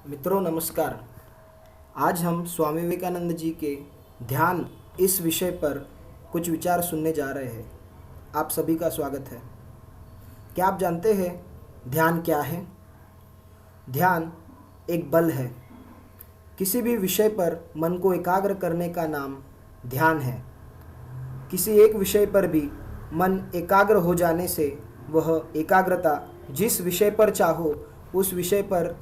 मित्रों नमस्कार। आज हम स्वामी विवेकानंद जी के ध्यान इस विषय पर कुछ विचार सुनने जा रहे हैं। आप सभी का स्वागत है। क्या आप जानते हैं ध्यान क्या है? ध्यान एक बल है। किसी भी विषय पर मन को एकाग्र करने का नाम ध्यान है। किसी एक विषय पर भी मन एकाग्र हो जाने से वह एकाग्रता जिस विषय पर चाहो उस विषय पर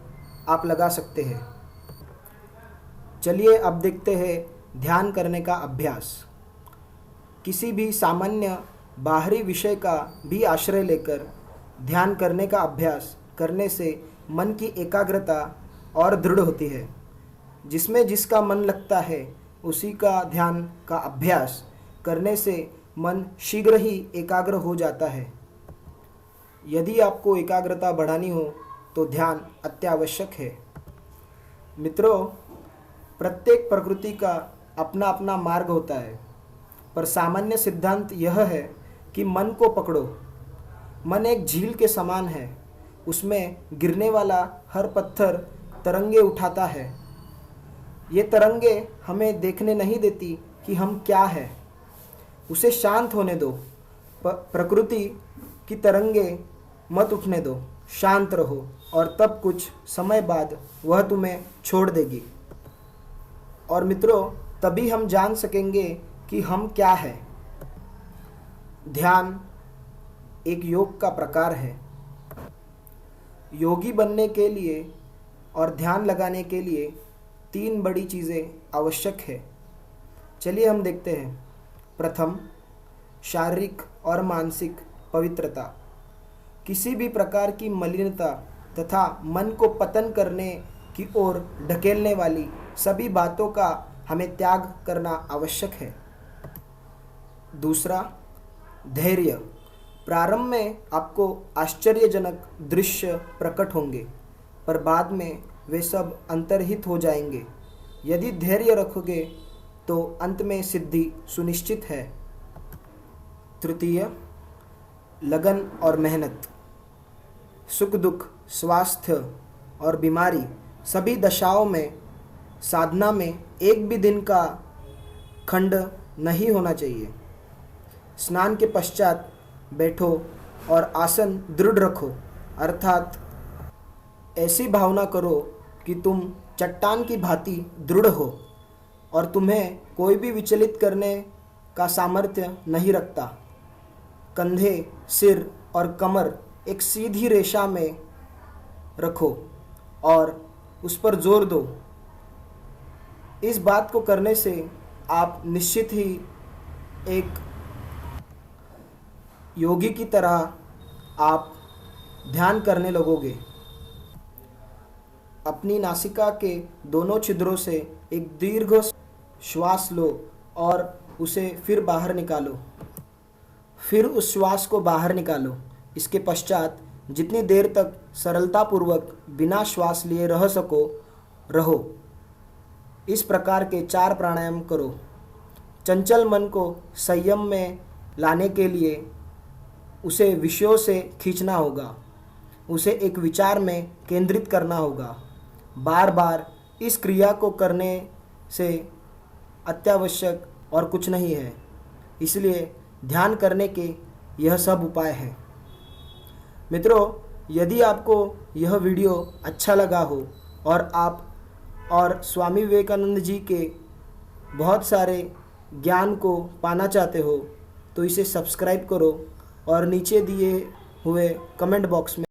आप लगा सकते हैं। चलिए अब देखते हैं ध्यान करने का अभ्यास। किसी भी सामान्य बाहरी विषय का भी आश्रय लेकर ध्यान करने का अभ्यास करने से मन की एकाग्रता और दृढ़ होती है। जिसमें जिसका मन लगता है उसी का ध्यान का अभ्यास करने से मन शीघ्र ही एकाग्र हो जाता है। यदि आपको एकाग्रता बढ़ानी हो तो ध्यान अत्यावश्यक है। मित्रों, प्रत्येक प्रकृति का अपना अपना मार्ग होता है, पर सामान्य सिद्धांत यह है कि मन को पकड़ो। मन एक झील के समान है। उसमें गिरने वाला हर पत्थर तरंगे उठाता है। ये तरंगे हमें देखने नहीं देती कि हम क्या है। उसे शांत होने दो। प्रकृति की तरंगे मत उठने दो। शांत रहो और तब कुछ समय बाद वह तुम्हें छोड़ देगी। और मित्रों, तभी हम जान सकेंगे कि हम क्या है। ध्यान एक योग का प्रकार है। योगी बनने के लिए और ध्यान लगाने के लिए 3 बड़ी चीज़ें आवश्यक है। चलिए हम देखते हैं। प्रथम, शारीरिक और मानसिक पवित्रता। किसी भी प्रकार की मलिनता तथा मन को पतन करने की ओर ढकेलने वाली सभी बातों का हमें त्याग करना आवश्यक है। दूसरा, धैर्य। प्रारंभ में आपको आश्चर्यजनक दृश्य प्रकट होंगे, पर बाद में वे सब अंतर्हित हो जाएंगे। यदि धैर्य रखोगे तो अंत में सिद्धि सुनिश्चित है। तृतीय, लगन और मेहनत। सुख दुख, स्वास्थ्य और बीमारी सभी दशाओं में साधना में एक भी दिन का खंड नहीं होना चाहिए। स्नान के पश्चात बैठो और आसन दृढ़ रखो, अर्थात ऐसी भावना करो कि तुम चट्टान की भांति दृढ़ हो और तुम्हें कोई भी विचलित करने का सामर्थ्य नहीं रखता। कंधे, सिर और कमर एक सीधी रेखा में रखो और उस पर जोर दो। इस बात को करने से आप निश्चित ही एक योगी की तरह आप ध्यान करने लगोगे। अपनी नासिका के दोनों छिद्रों से एक दीर्घ श्वास लो और उसे फिर बाहर निकालो। फिर उस श्वास को बाहर निकालो। इसके पश्चात जितनी देर तक सरलतापूर्वक बिना श्वास लिए रह सको रहो। इस प्रकार के 4 प्राणायाम करो। चंचल मन को संयम में लाने के लिए उसे विषयों से खींचना होगा। उसे एक विचार में केंद्रित करना होगा। बार बार इस क्रिया को करने से अत्यावश्यक और कुछ नहीं है। इसलिए ध्यान करने के यह सब उपाय हैं। मित्रों, यदि आपको यह वीडियो अच्छा लगा हो और आप और स्वामी विवेकानंद जी के बहुत सारे ज्ञान को पाना चाहते हो तो इसे सब्सक्राइब करो और नीचे दिए हुए कमेंट बॉक्स में